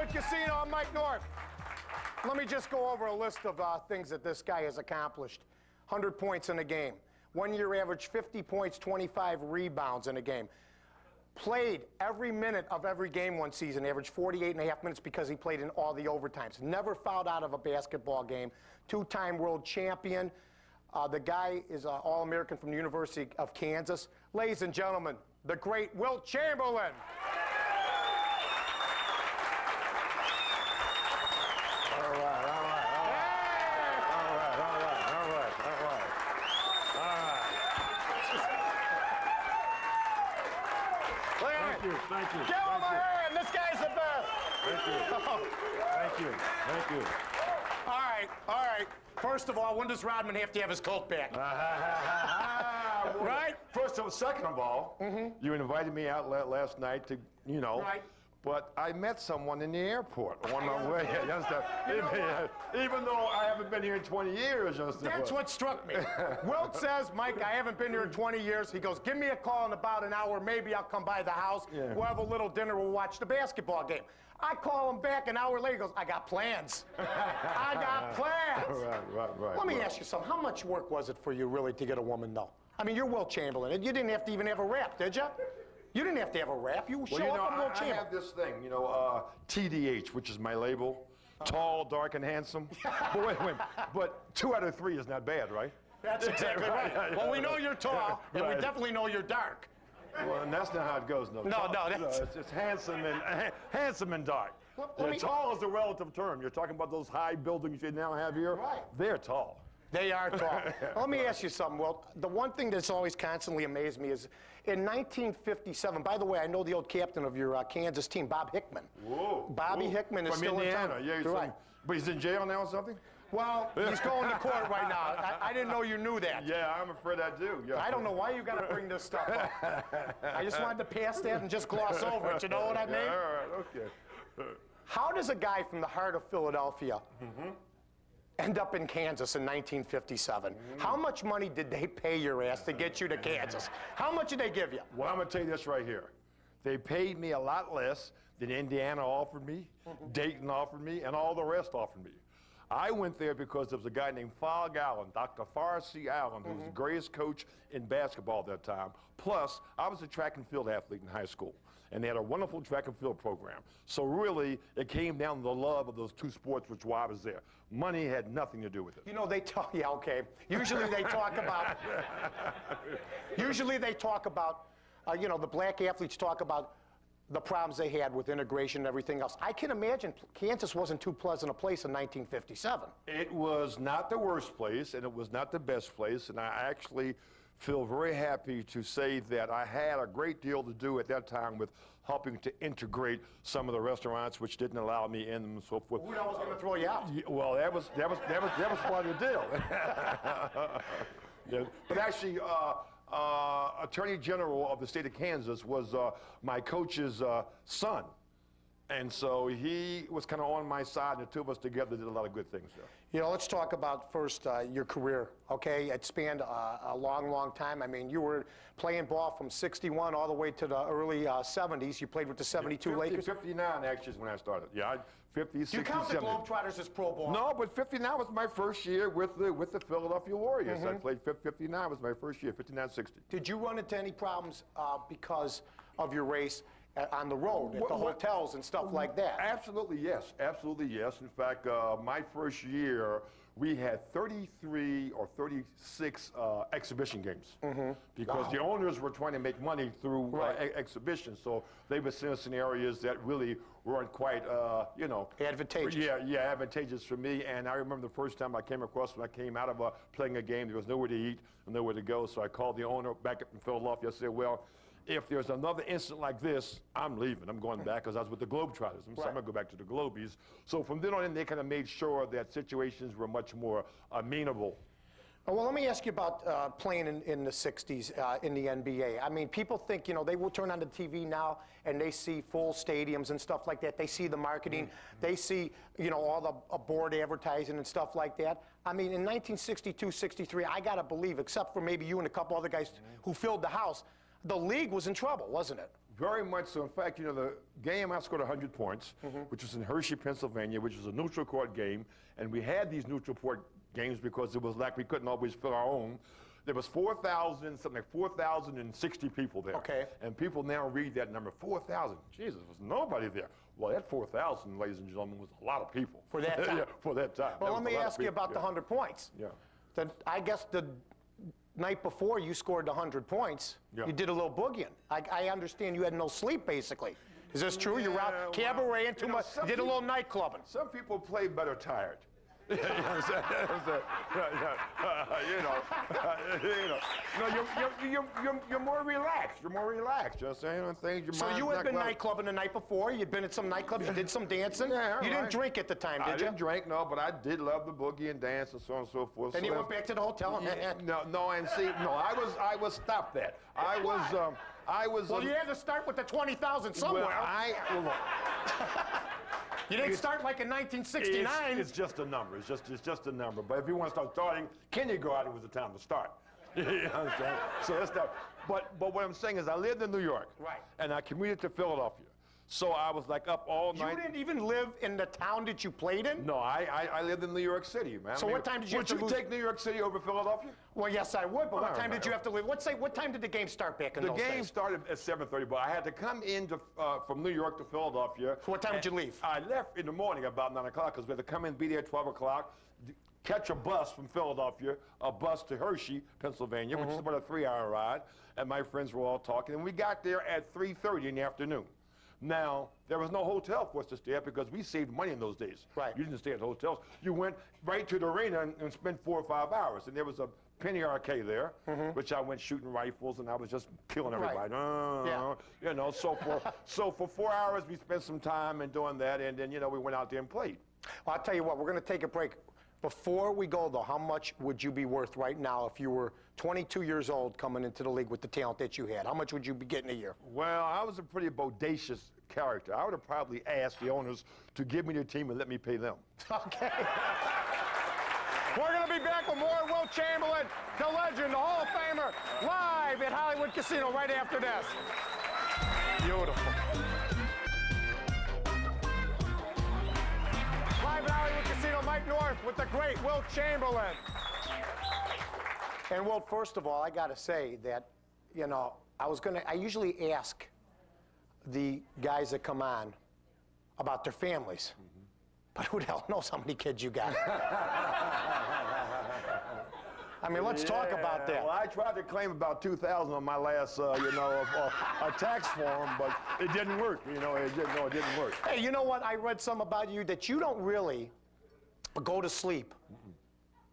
Point Casino, I'm Mike North. Let me just go over a list of things that this guy has accomplished. 100 points in a game. 1 year average 50 points, 25 rebounds in a game. Played every minute of every game one season, averaged 48.5 minutes because he played in all the overtimes. Never fouled out of a basketball game. Two-time world champion. The guy is an All-American from the University of Kansas. Ladies and gentlemen, the great Wilt Chamberlain. Thank you. Give him a hand. This guy's the best. Thank you. Thank you. Thank you. All right. First of all, when does Rodman have to have his coat back? Right? Second of all, you invited me out last night to, Right. But I met someone in the airport on my way. Even though I haven't been here in 20 years. That's what struck me. Wilt says, Mike, I haven't been here in 20 years. He goes, give me a call in about an hour. Maybe I'll come by the house. Yeah. We'll have a little dinner. We'll watch the basketball game. I call him back an hour later. He goes, I got plans. I got plans. Right. Let me ask you something. How much work was it for you really to get a woman, though? I mean, you're Wilt Chamberlain. You didn't have to even have a rap, did you? You didn't have to have a rap. You show up and Wilt Chamberlain. I have this thing, TDH, which is my label. Tall, dark, and handsome. But wait. But 2 out of 3 is not bad, right? That's exactly right. Well, we know you're tall, and we definitely know you're dark. Well, and that's not how it goes, no. It's handsome and dark. Tall is a relative term. You're talking about those high buildings you now have here. Right. They're tall. They are tall. Let me ask you something, Wilt. The one thing that's always constantly amazed me is in 1957, by the way, I know the old captain of your Kansas team, Bob Hickman. Whoa. Bobby Hickman is still in town. Yeah, right. But he's in jail now or something? Well, he's going to court right now. I didn't know you knew that. Yeah, I'm afraid I do. Yeah. I don't know why you got to bring this stuff up. I just wanted to pass that and just gloss over it. You know what I mean? Yeah, all right, okay. How does a guy from the heart of Philadelphia end up in Kansas in 1957? How much money did they pay your ass to get you to Kansas? How much did they give you? Well, I'm going to tell you this right here. They paid me a lot less than Indiana offered me, Dayton offered me, and all the rest offered me. I went there because there was a guy named Fog Allen, Dr. Farr C. Allen, who was the greatest coach in basketball at that time. Plus, I was a track and field athlete in high school, and they had a wonderful track and field program. So really, it came down to the love of those two sports, which is why I was there. Money had nothing to do with it. You know, they talk, yeah, okay. Usually they talk about, the black athletes talk about the problems they had with integration and everything else. I can imagine Kansas wasn't too pleasant a place in 1957. It was not the worst place, and it was not the best place, and I actually feel very happy to say that I had a great deal to do at that time with helping to integrate some of the restaurants which didn't allow me in and so forth. Who was going to throw you out? Well, that was part of the deal. Yeah, but actually, Attorney General of the state of Kansas was my coach's son. And so he was kind of on my side, and the two of us together did a lot of good things there. You know, let's talk about first your career, okay? It spanned a long, long time. I mean, you were playing ball from 61 all the way to the early 70s. You played with the 72 Lakers. 59 actually is when I started. Yeah, 50, 60, you count 70. the Globetrotters as pro ball? No, but 59 was my first year with the Philadelphia Warriors. I played 59 was my first year, 59-60. Did you run into any problems because of your race on the road, at the hotels and stuff like that? Absolutely, yes. Absolutely, yes. In fact, my first year, we had 33 or 36 exhibition games because the owners were trying to make money through exhibitions. So they would send us in areas that really weren't quite, advantageous. Yeah, advantageous for me. And I remember the first time I came across when I came out of playing a game, there was nowhere to eat and nowhere to go. So I called the owner back up in Philadelphia. I said, well, if there's another incident like this, I'm leaving. I'm going back because I was with the Globetrotters. So I'm going to go back to the Globies. So from then on in, they kind of made sure that situations were much more amenable. Well, let me ask you about playing in the 60s in the NBA. I mean, people think, they will turn on the TV now and they see full stadiums and stuff like that. They see the marketing. They see, all the board advertising and stuff like that. I mean, in 1962, 63, I got to believe, except for maybe you and a couple other guys who filled the house, the league was in trouble, wasn't it? Very much so. In fact, you know, the game I scored 100 points, which was in Hershey, Pennsylvania, which was a neutral court game. And we had these neutral court games because it was like we couldn't always fill our own. There was 4,060 people there. Okay. And people now read that number, 4,000. Jesus, there was nobody there. Well, that 4,000, ladies and gentlemen, was a lot of people. For that time. Yeah, for that time. Well, That let was a me lot of ask you people. about the 100 points. Yeah. I guess the night before you scored the 100 points, Yeah. you did a little boogieing. I understand you had no sleep, basically. Is this true? You were out Yeah, cabaret and too you know, much. You did a little night clubbing. Some people play better tired. You know what I'm saying? You're more relaxed. You're more relaxed. You know what I'm saying? Things your So mind's you had not been clouded. night clubbing the night before. You'd been at some nightclubs. You did some dancing. Yeah, you didn't right. drink at the time, I did you? didn't drink, no, but I did love the boogie and dance and so on and so forth. Then so you went back to the hotel. No, and see, no, I was stopped that. I was. Well, you had to start with the 20,000 somewhere. Well, look, you didn't start like in 1969. It's just a number. It's just a number. But if you want to start starting, kindergarten was the time to start. You understand? So that's that. But what I'm saying is, I lived in New York. Right. And I commuted to Philadelphia. So I was like up all night. You didn't even live in the town that you played in? No, I lived in New York City, man. So what time did you have to Would you take New York City over Philadelphia? Well, yes, I would, but what All time right. did you have to live? What time did the game start back in The those game days? started at 7:30, but I had to come in from New York to Philadelphia. So what time did you leave? I left in the morning about 9 o'clock because we had to come in, be there at 12 o'clock, catch a bus from Philadelphia, a bus to Hershey, Pennsylvania, which is about a 3-hour ride, and my friends were all talking, and we got there at 3:30 in the afternoon. Now, there was no hotel for us to stay at because we saved money in those days. Right. You didn't stay at hotels. You went right to the arena and spent 4 or 5 hours, and there was a penny arcade there, which I went shooting rifles, and I was just killing everybody. Yeah. You know, so for 4 hours we spent some time and doing that, and then, you know, we went out there and played. Well, I'll tell you what, we're going to take a break. Before we go, though, how much would you be worth right now if you were 22 years old coming into the league with the talent that you had? How much would you be getting a year? Well, I was a pretty bodacious character. I would have probably asked the owners to give me the team and let me pay them. Okay. We're going to be back with more Wilt Chamberlain, the legend, the Hall of Famer, live at Hollywood Casino right after this. Beautiful. Live at Hollywood Casino, Mike North with the great Wilt Chamberlain. And Wilt, first of all, I got to say that, you know, I usually ask the guys that come on about their families. But who the hell knows how many kids you got? I mean, let's talk about that. Well, I tried to claim about 2,000 on my last, a tax form, but it didn't work. You know, it didn't work. Hey, you know what? I read some about you that you don't really go to sleep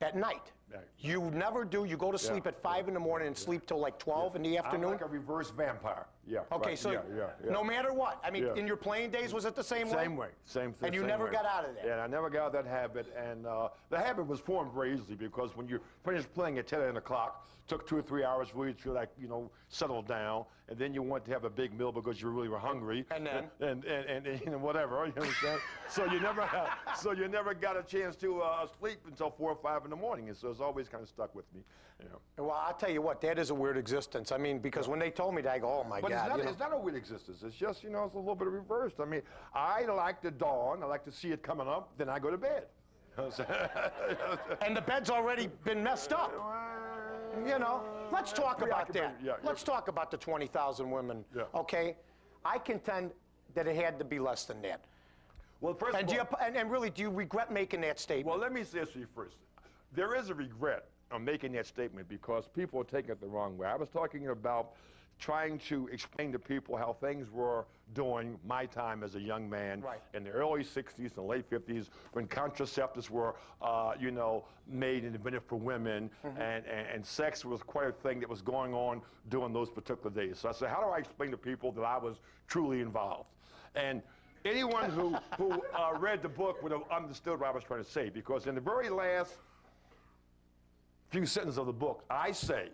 at night. Right. You never do. You go to sleep at 5 in the morning and sleep till like 12 in the afternoon. I'm like a reverse vampire. Yeah. Okay, right. so yeah. no matter what, I mean, Yeah. in your playing days, was it the same way? Same way. Same thing. And you same never way. got out of that? Yeah, I never got out of that habit. And the habit was formed very easily because when you finished playing at 10 o'clock, took 2 or 3 hours for you to, like, you know, settle down. And then you want to have a big meal because you really were hungry. And then? And you know, whatever. You understand? so you never got a chance to sleep until 4 or 5 in the morning. And so it's always kind of stuck with me. You know. Well, I'll tell you what, that is a weird existence. I mean, because when they told me that, I go, oh, my But God. it's not a weird existence. It's just, you know, it's a little bit reversed. I mean, I like the dawn. I like to see it coming up. Then I go to bed. And the bed's already been messed up. You know, let's talk about that. Yeah, let's talk about the 20,000 women, Yeah. okay? I contend that it had to be less than that. Well, first And, of all, and really, do you regret making that statement? well, let me say this to you first. There is a regret on making that statement because people are taking it the wrong way. I was talking about trying to explain to people how things were during my time as a young man in the early 60s and late 50s when contraceptives were, you know, made and invented for women, and sex was quite a thing that was going on during those particular days. So I said, how do I explain to people that I was truly involved? And anyone who read the book would have understood what I was trying to say, because in the very last few sentences of the book, I say,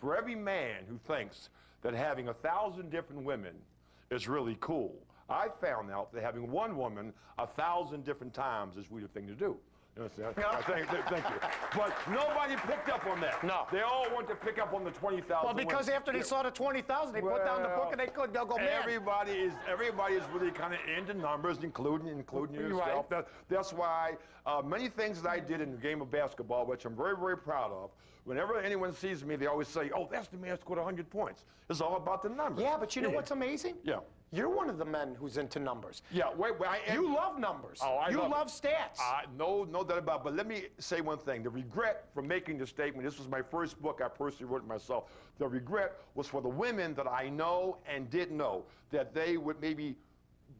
for every man who thinks that having 1,000 different women is really cool, I found out that having one woman 1,000 different times is really the thing to do. You understand? Thank you. But nobody picked up on that. No. They all want to pick up on the 20,000. Well, because after they saw the 20,000, they put down the book and they'll go, man. Everybody is really kind of into numbers, including yourself. Right. That's why many things that I did in the game of basketball, which I'm very, very proud of, whenever anyone sees me, they always say, oh, that's the man who scored 100 points. It's all about the numbers. Yeah, but you know what's amazing? Yeah. You're one of the men who's into numbers. Yeah, wait. You love numbers. Oh, I love stats. No doubt about it. But let me say one thing. The regret for making the statement, this was my first book, I personally wrote it myself. The regret was for the women that I know and didn't know, that they would maybe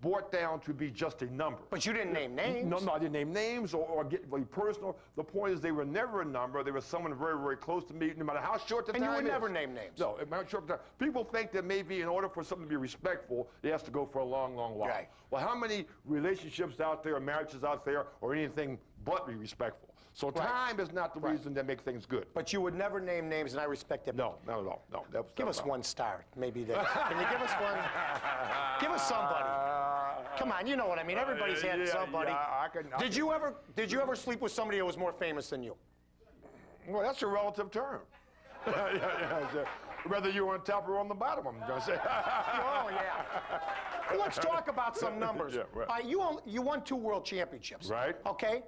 brought down to be just a number. But you didn't name names. No, I didn't name names or get really personal. The point is they were never a number. They were someone very, very close to me, no matter how short the time is. And you would never name names. No, it might short time. People think that maybe in order for something to be respectful, it has to go for a long, long while. Right. Well, how many relationships out there, marriages out there, or anything but be respectful? So time is not the reason that makes things good. But you would never name names, and I respect it. No, not at all. No, give us one star, maybe. Can you give us one? Give us somebody. Come on, you know what I mean. Everybody's had somebody. Yeah, did you ever sleep with somebody that was more famous than you? Well, that's a relative term. Whether you're on top or on the bottom, I'm going to say. Oh, yeah. Well, let's talk about some numbers. Yeah, right. You won 2 world championships. Right. Okay?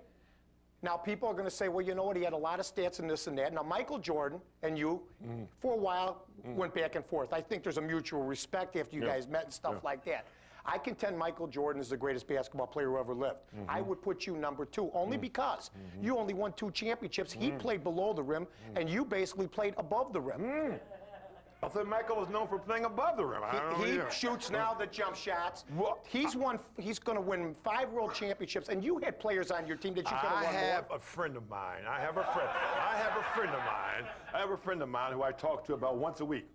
Now, people are going to say, well, you know what? He had a lot of stats and this and that. Now, Michael Jordan and you, for a while, went back and forth. I think there's a mutual respect after you guys met and stuff like that. I contend Michael Jordan is the greatest basketball player who ever lived. I would put you number 2, only because you only won 2 championships. He played below the rim, and you basically played above the rim. I thought Michael was known for playing above the rim. He shoots now the jump shots. Well, He's going to win 5 world championships, and you had players on your team that you could have won more. I have a friend of mine. I have a friend of mine who I talk to about once a week.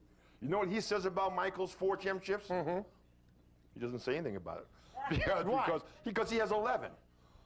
You know what he says about Michael's 4 championships? He doesn't say anything about it. Because he has 11.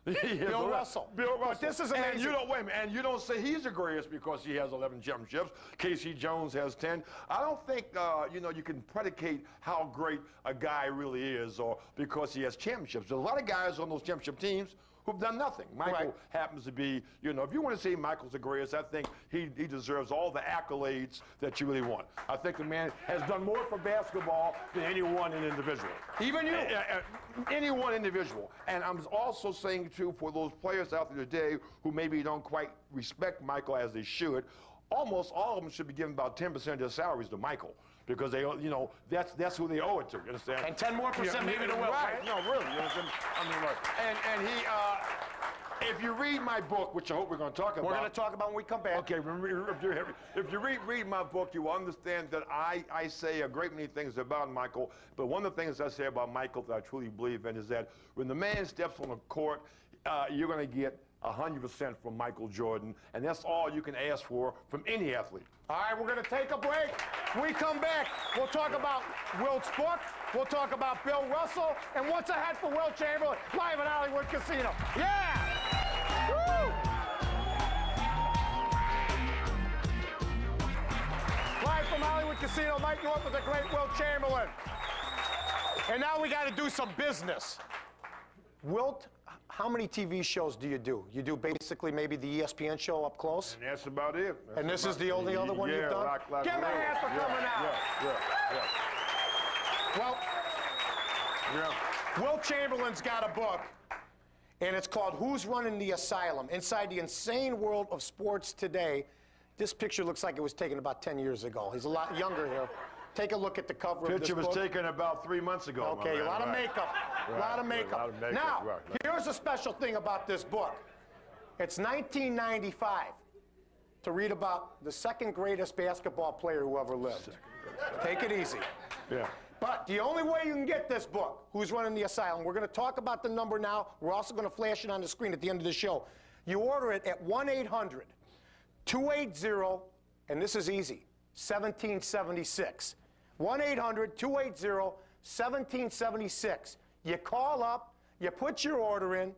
Bill Russell. But this is amazing. And you don't, wait a minute, and you don't say he's the greatest because he has 11 championships. Casey Jones has 10. I don't think, you can predicate how great a guy really is or because he has championships. There's a lot of guys on those championship teams who've done nothing. Michael happens to be, if you want to say Michael's the greatest, I think he deserves all the accolades that you really want. I think the man has done more for basketball than any one individual. Even you? Any one individual. And I'm also saying, too, for those players out there today who maybe don't quite respect Michael as they should, almost all of them should be giving about 10% of their salaries to Michael. Because they, that's who they owe it to. You understand? And 10% more maybe to Wilt. Right? No, really. You understand? I mean, right. And he, if you read my book, which I hope we're going to talk about. We're going to talk about when we come back. Okay. If you read my book, you will understand that I say a great many things about Michael. But one of the things I say about Michael that I truly believe in is that when the man steps on the court, you're going to get 100% from Michael Jordan, and that's all you can ask for from any athlete. All right, we're going to take a break. When we come back, we'll talk about Wilt's book, we'll talk about Bill Russell, and what's ahead for Wilt Chamberlain, live at Hollywood Casino. Yeah! Woo! Live from Hollywood Casino, Mike, you up with the great Wilt Chamberlain. And now we got to do some business. Wilt, how many TV shows do you do? You do basically maybe the ESPN show up close? And that's about it. And this is the only other one you've done? Give me a hand for coming out. Well, Wilt Chamberlain's got a book, and it's called Who's Running the Asylum? Inside the Insane World of Sports Today. This picture looks like it was taken about 10 years ago. He's a lot younger here. Take a look at the cover of this book. Picture was taken about 3 months ago. Okay, a lot of makeup. A lot of makeup. Now, here's a special thing about this book. It's 1995 to read about the 2nd greatest basketball player who ever lived. Take it easy. Yeah. But the only way you can get this book, Who's Running the Asylum, we're going to talk about the number now. We're also going to flash it on the screen at the end of the show. You order it at 1-800-280, and this is easy, 1776. 1-800-280-1776. You call up, you put your order in.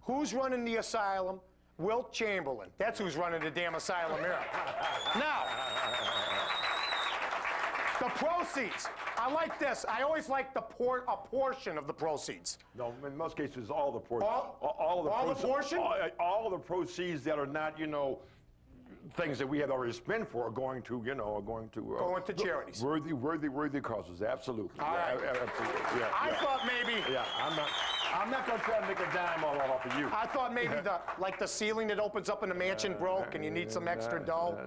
Who's running the asylum? Wilt Chamberlain. That's who's running the damn asylum here. Now, the proceeds I like this. I always like a portion of the proceeds. No, in most cases, all the proceeds. All the portion? All the proceeds that are not, you know, things that we had already spent for are going to, you know, Going to charities. Worthy causes. Absolutely. All right. Absolutely. Yeah, I thought maybe. Yeah, I'm not going to try to make a dime all off of you. I thought maybe the ceiling that opens up in the mansion broke and you need some extra dough.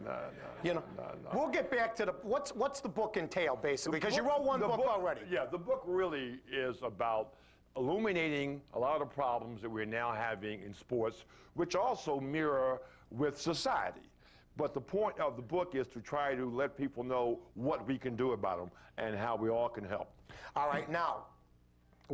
No. We'll get back to what's the book entail basically, because you wrote one book already. Yeah, the book really is about illuminating a lot of the problems that we're now having in sports, which also mirror with society. But the point of the book is to try to let people know what we can do about them and how we all can help. All right, now,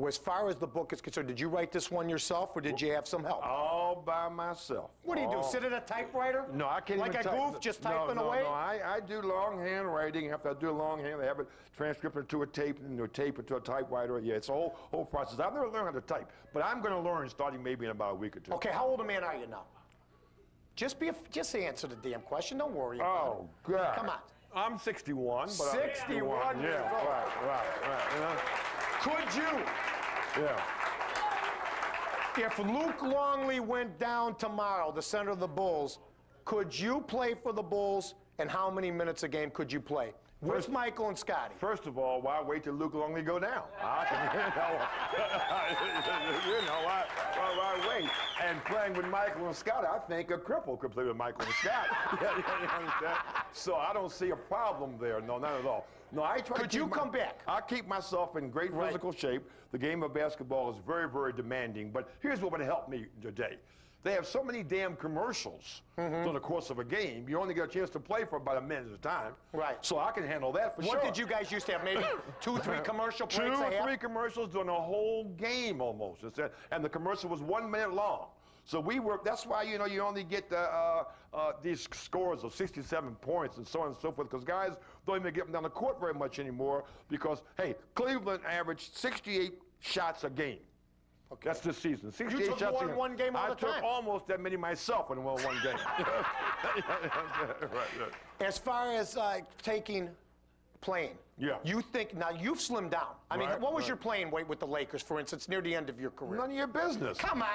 as far as the book is concerned, did you write this one yourself or did you have some help? All by myself. What do you do, sit at a typewriter? No, I can't like even a goof, just typing no, away? No, I do longhand writing. After I do longhand, I have it transcript into a tape, and a tape into a typewriter. Yeah, it's a whole process. I've never learned how to type, but I'm going to learn starting maybe in about a week or two. Okay, how old a man are you now? Just answer the damn question. Don't worry about it. Oh, God. Come on. I'm 61. But 61 years old. Right. Could you? Yeah. If Luke Longley went down tomorrow, the center of the Bulls, could you play for the Bulls, and how many minutes a game could you play? Where's Michael and Scotty? First of all, why wait till Luke Longley go down? I can, why wait? And playing with Michael and Scotty, I think a cripple could play with Michael and Scotty. You understand? So I don't see a problem there. No, not at all. No, I try. Could you come back? I keep myself in great physical shape. The game of basketball is very, very demanding. But here's what would help me today. They have so many damn commercials through the course of a game. You only get a chance to play for about a minute at a time. Right. So I can handle that for sure. What did you guys used to have? Maybe 2 or 3 commercial breaks? 2 or 3 commercials during a whole game almost. And the commercial was 1 minute long. So that's why, you know, you only get these scores of 67 points and so on and so forth, because guys don't even get them down the court very much anymore because, hey, Cleveland averaged 68 shots a game. Okay. That's this season. 68 you took shots more than one game all the time. I took almost that many myself when I won one game. Right. As far as playing, you think, now you've slimmed down. I mean, what was your playing weight with the Lakers, for instance, near the end of your career? None of your business. Come on,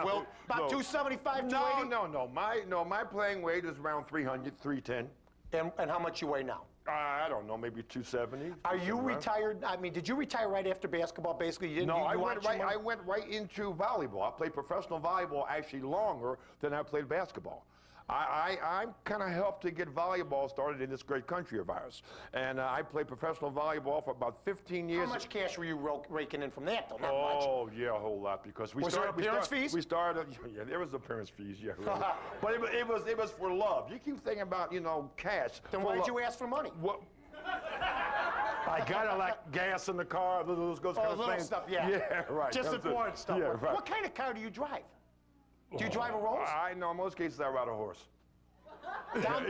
Wilt. About 275, 280? No, my playing weight is around 300, 310. And how much you weigh now? I don't know, maybe 270. Are you retired? I mean, did you retire right after basketball, basically? You didn't, I went right into volleyball. I played professional volleyball actually longer than I played basketball. I kind of helped to get volleyball started in this great country of ours. And I played professional volleyball for about 15 years. How much cash were you raking in from that, though? Not much. Oh, yeah, a whole lot. Because was there appearance fees? We started, yeah, there was appearance fees, yeah. Really. But it was for love. You keep thinking about, you know, cash. Then why did you ask for money? What? I got to like gas in the car, those kind of things. Stuff, yeah. Yeah, right. Just important stuff. Yeah, right. What kind of car do you drive? Do you drive a Rolls? No, in most cases I ride a horse.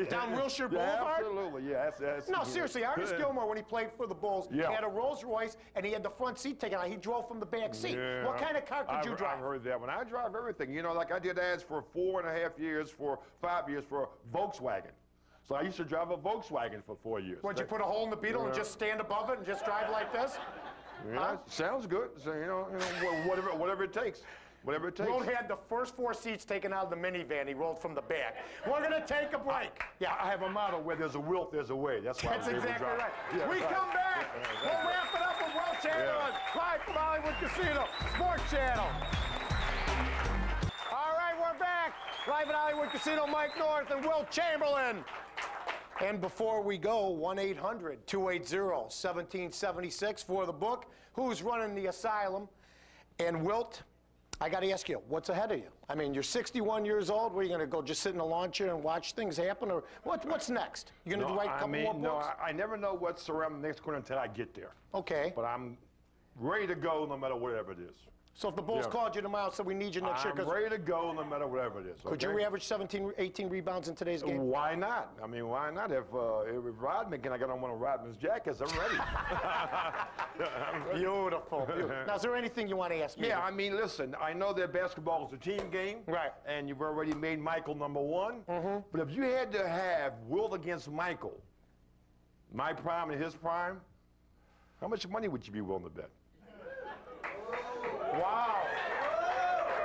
Down Wilshire Boulevard? Absolutely, yeah. No, seriously, Artis Gilmore, when he played for the Bulls, he had a Rolls Royce, and he had the front seat taken out. He drove from the back seat. Yeah. What kind of car could you drive? I've heard that one. I drive everything. You know, like I did ads for 4.5 years, for 5 years for Volkswagen. So I used to drive a Volkswagen for 4 years. Would you put a hole in the Beetle and just stand above it and just drive like this? Yeah, sounds good. So, you know, whatever it takes. Whatever it takes. Wilt had the first 4 seats taken out of the minivan. He rolled from the back. We're going to take a break. I have a motto, where there's a Wilt, there's a way. That's why That's exactly right. Yeah, we come back. We'll wrap it up with Wilt Chamberlain, live from Hollywood Casino, Sports Channel. All right, we're back. Live at Hollywood Casino, Mike North and Wilt Chamberlain. And before we go, 1-800-280-1776 for the book. Who's running the asylum? And Wilt, I got to ask you, what's ahead of you? I mean, you're 61 years old. Where are you going to go, just sit in a lawn chair and watch things happen? Or what's next? You're going to write a couple more books? No, I never know what's around the next corner until I get there. Okay. But I'm ready to go no matter whatever it is. So if the Bulls called you tomorrow and said, we need you next year. I'm ready to go no matter whatever it is. Could you average 17, 18 rebounds in today's game? Why not? I mean, why not? If Rodman can, I got on one of Rodman's jackets, I'm ready. Beautiful. Now, is there anything you want to ask me? Yeah, I mean, listen, I know that basketball is a team game. Right. And you've already made Michael number 1. But if you had to have Wilt against Michael, my prime and his prime, How much money would you be willing to bet? Wow.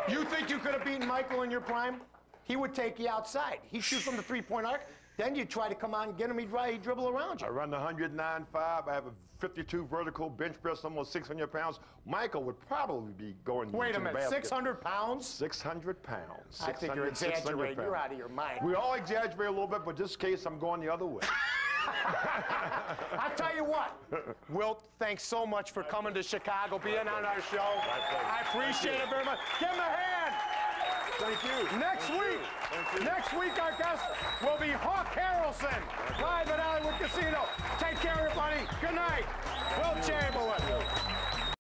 You think you could have beaten Michael in your prime? He would take you outside. He'd shoot from the three-point arc. Then you'd try to come out and get him. He'd dribble around you. I run the 109.5. I have a 52 vertical, bench press almost 600 pounds. Michael would probably be going Wait to a the minute, basket. 600 pounds? 600 pounds. I think you're exaggerating. You're out of your mind. We all exaggerate a little bit, but this case, I'm going the other way. I'll tell you what, Wilt, thanks so much for coming to Chicago, being on our show. I appreciate it very much. Give him a hand. Thank you. Next week, our guest will be Hawk Harrelson, live at Hollywood Casino. Take care, everybody. Good night. Wilt Chamberlain.